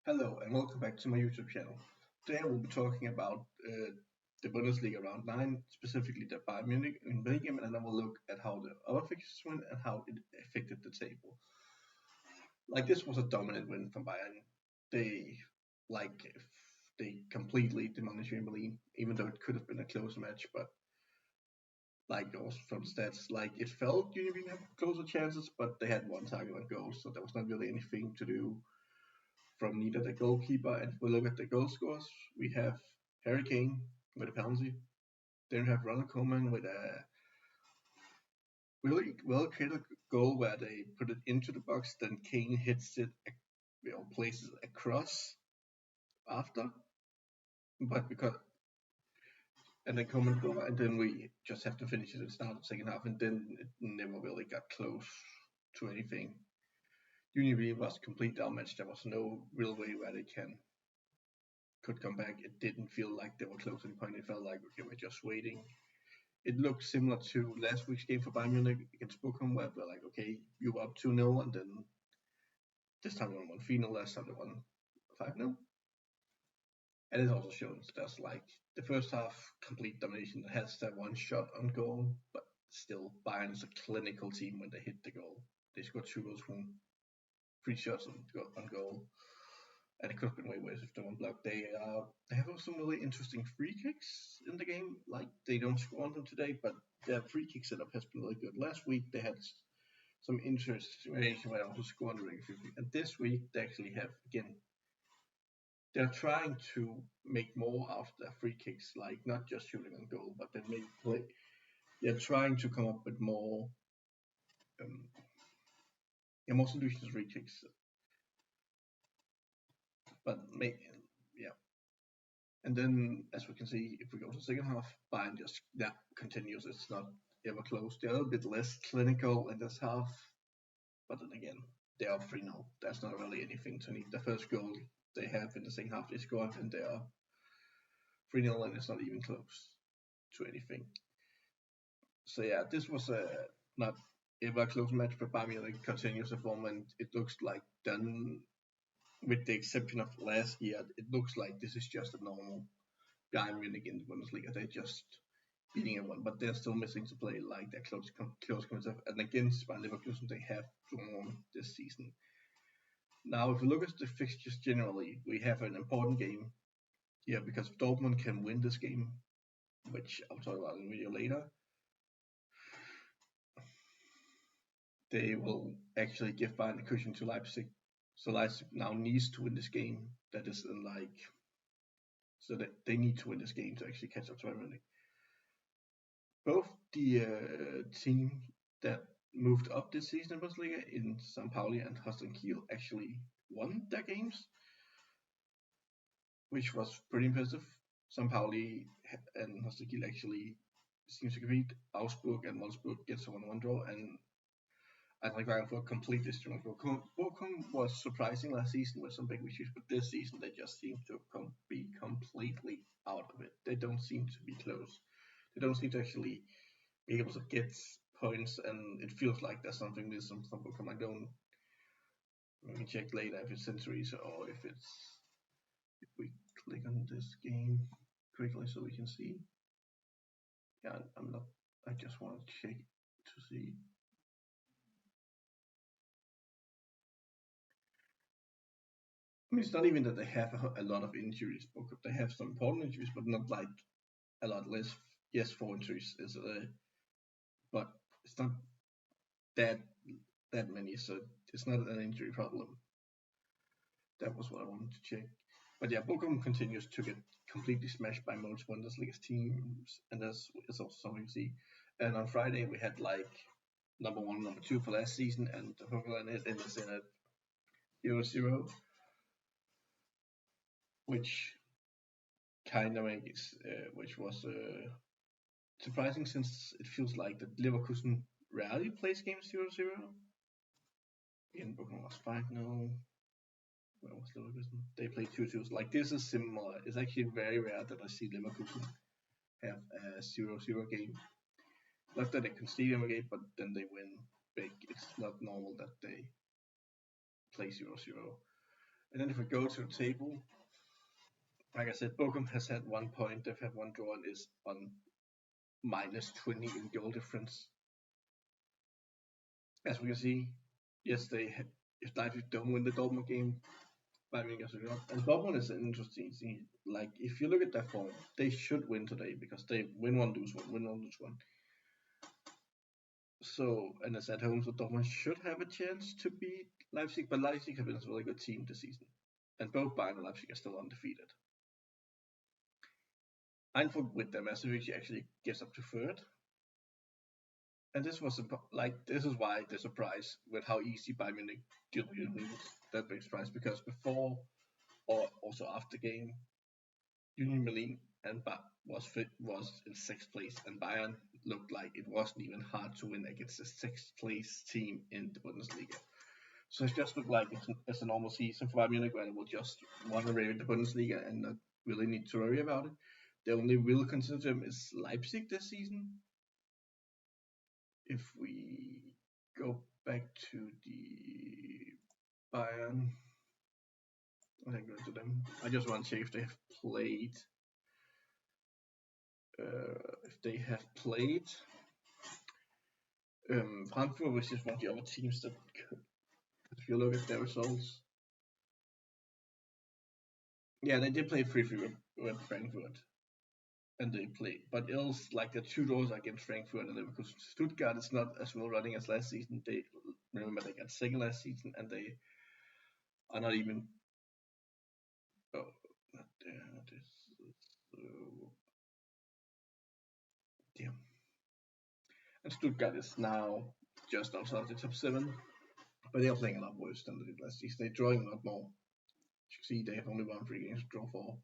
Hello and welcome back to my YouTube channel. Today I will be talking about the Bundesliga round 9, specifically the Bayern Munich in Belgium, and then I will look at how the other fixtures went and how it affected the table. This was a dominant win from Bayern. They like they completely demolished Union Berlin, even though it could have been a close match. But also from the stats, it felt Union Berlin had closer chances, but they had one target on goal, so there was not really anything to do from neither the goalkeeper. And if we look at the goal scores, we have Harry Kane with a penalty. Then we have Ronald Koeman with a really well created goal where they put it into the box. Then Kane hits it, places across after, but because and then Koeman goal, and then we just have to finish it at the start of the second half, and then it never really got close to anything. Union was completely outmatched. There was no real way where they could come back. It didn't feel like they were close to the point. It felt like, okay, we're just waiting. It looked similar to last week's game for Bayern Munich against Bochum, where we're like, okay, you were up 2-0, and then this time they won 3-0, last time they won 5-0. And it also shows there's the first half complete domination that has that one shot on goal, but still Bayern is a clinical team when they hit the goal. They scored 2 goals from 3 shots on goal. And it could have been way worse if they weren't blocked. They have some really interesting free kicks in the game. They don't score on them today, but their free kick setup has been really good. Last week they had some interesting situation where they also scored during free kick, and this week they actually have they're trying to make more out of their free kicks, not just shooting on goal, but they're trying to come up with more more solutions to free kicks. But and then, as we can see, if we go to the second half, Bayern just continues. It's not ever close. They're a bit less clinical in this half, but then again, they are 3-0. That's not really anything to need. The first goal they have in the second half, they score, and they are 3-0, and it's not even close to anything. So this was a not ever a close match, but Bayern Munich continues the form, and it looks like done. With the exception of last year, it looks like this is just a normal Bayern Munich in the Bundesliga. They're just beating everyone, but they're still missing to play their close competitive. And against Bayern Leverkusen, they have drawn this season. Now, if we look at the fixtures generally, we have an important game here because Dortmund can win this game, which I'll talk about in a video later. They will actually give Bayern a cushion to Leipzig. So Leipzig now needs to win this game. That is so that they need to win this game to actually catch up to Bayern Munich. Both the team that moved up this season in Bundesliga in St. Pauli and Holstein Kiel actually won their games, which was pretty impressive. St. Pauli and Holstein Kiel actually seems to compete. Augsburg and Wolfsburg gets a 1-1 draw, and Eintracht for a complete distribution. Bochum was surprising last season with some big issues, but this season they just seem to be completely out of it. They don't seem to be close. They don't seem to actually be able to get points, and it feels like there's something missing from Bochum. We can check later if it's injuries or if we click on this game quickly so we can see. Yeah, I just want to check to see. I mean, it's not even that they have a lot of injuries. They have some important injuries, but not a lot less. Yes, 4 injuries is but it's not that many, so it's not an injury problem. That was what I wanted to check. But yeah, Bochum continues to get completely smashed by most Bundesliga teams, and that's also something you see. And on Friday we had number 1, number 2 for last season, and it ends in at 0-0, which kind of makes which was surprising since it feels like that Leverkusen rarely plays games 0-0. Again, Bochum was 5-0. Where was Leverkusen? They played 2-2. This is similar. It's actually very rare that I see Leverkusen have a 0-0 game. Not that they concede a game, but then they win big. It's not normal that they play 0-0. And then if we go to the table, like I said, Bochum has had 1 point, they've had one draw, and is on minus 20 in goal difference. As we can see, yes, if Leipzig don't win the Dortmund game, Bayern Munich has won. And Dortmund is an interesting thing. Like, if you look at their form, they should win today because they win one, lose one, win one, lose one. So, and it's at home, so Dortmund should have a chance to beat Leipzig, but Leipzig have been a really good team this season. And both Bayern and Leipzig are still undefeated. Eindhoven with their Masovic actually gets up to third. And this was this is why the surprise with how easy Bayern Munich did win that big surprise, because before or also after the game, Union Berlin and was in sixth place, and Bayern looked like it wasn't even hard to win against the sixth place team in the Bundesliga. So it just looked like it's a normal season for Bayern Munich, where they will just run away with the Bundesliga and not really need to worry about it. The only real concern to them is Leipzig this season. If we go back to the Bayern, I think go to them. I just want to check if they have played. Frankfurt, which is one of the other teams that, if you look at their results, yeah, they did play 3-3 with Frankfurt, and they played, but else like the 2 draws against Frankfurt and Leverkusen. Stuttgart is not as well running as last season. They got second last season, and they are not even. Oh, not there. Yeah. And Stuttgart is now just outside the top 7, but they are playing a lot worse than they did last season. They're drawing a lot more. As you see, they have only won 3 games to draw 4.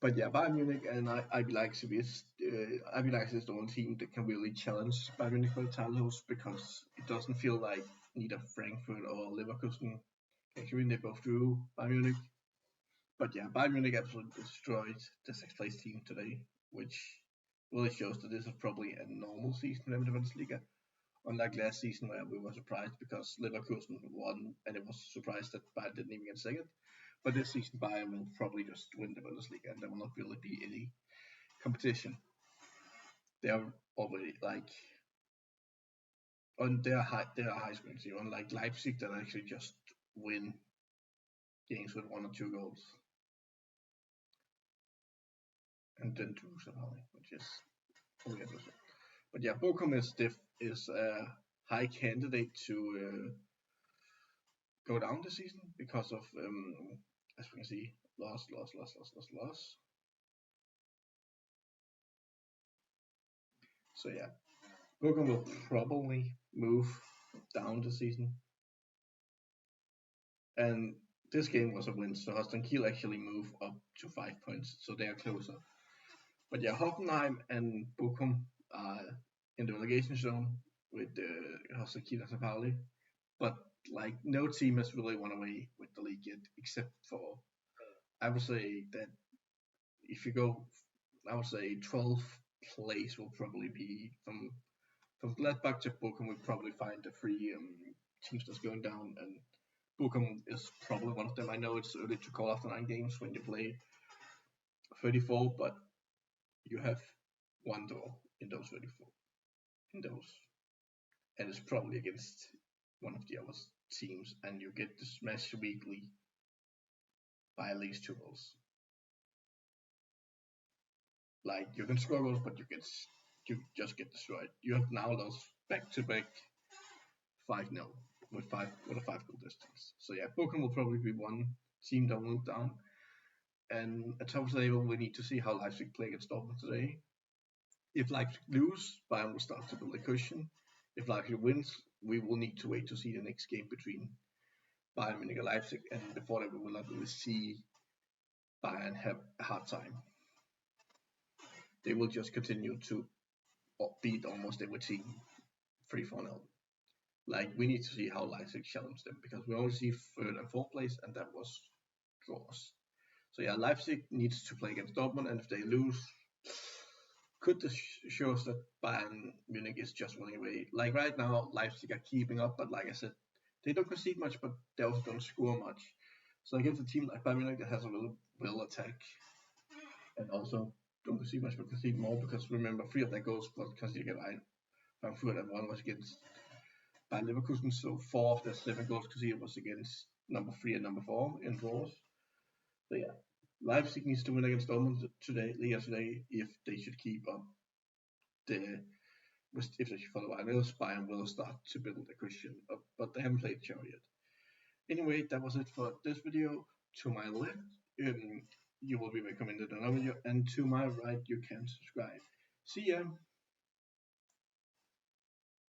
But yeah, Bayern Munich and RB Leipzig is the one team that can really challenge Bayern Munich for the titles, because it doesn't feel like neither Frankfurt or Leverkusen can win. They both drew Bayern Munich. But yeah, Bayern Munich absolutely destroyed the 6th place team today, which really shows that this is probably a normal season in the Bundesliga. Unlike last season, where we were surprised because Leverkusen won, and it was surprised that Bayern didn't even get second. But this season, Bayern will probably just win the Bundesliga, and there will not really be any competition. They are already on their high scoring team, unlike Leipzig that actually just win games with 1 or 2 goals, and then two somehow, which is probably interesting. But yeah, Bochum is a high candidate to go down this season because of, as we can see, loss. So yeah, Bochum will probably move down this season. And this game was a win, so Holstein Kiel actually move up to 5 points, so they are closer. But yeah, Hoffenheim and Bochum are in the relegation zone with Holstein Kiel and St. Pauli. But like, no team has really won away with the league yet, except for, I would say that if you go, I would say 12th place will probably be from Gladbach to Bochum. We'll probably find the 3 teams that's going down, and Bochum is probably one of them. I know it's early to call after 9 games when you play 34, but you have 1 draw in those 34. And it's probably against one of the other teams, and you get smashed weekly by at least 2 goals. Like, you can score goals, but you just get destroyed. You have now lost back-to-back 5-0 with a 5-goal distance. So yeah, Bochum will probably be one team that will move down. And at top of the table, we need to see how Leipzig play against Dortmund today. If Leipzig lose, Bayern will start to build a cushion. If Leipzig wins, we will need to wait to see the next game between Bayern Munich and Leipzig, and before that we will not really see Bayern have a hard time. They will just continue to beat almost every team 3-4-0. Like, we need to see how Leipzig challenge them, because we only see 3rd and 4th place, and that was draws. So yeah, Leipzig needs to play against Dortmund, and if they lose, could this show us that Bayern Munich is just running away? Like, right now, Leipzig are keeping up, but like I said, they don't concede much, but they also don't score much. So against a team like Bayern Munich that has a really well attack and also don't concede much but concede more, because remember 3 of their goals was conceded against Frankfurt and 1 was against Bayern Leverkusen. So 4 of their 7 goals conceded was against number 3 and number 4 in draws. So yeah, Leipzig needs to win against Dortmund today if they should keep up the. If they should follow Arnold's, Bayern will start to build a Christian up, but they haven't played each other yet. Anyway, that was it for this video. To my left, you will be recommended another video, and to my right, you can subscribe. See ya!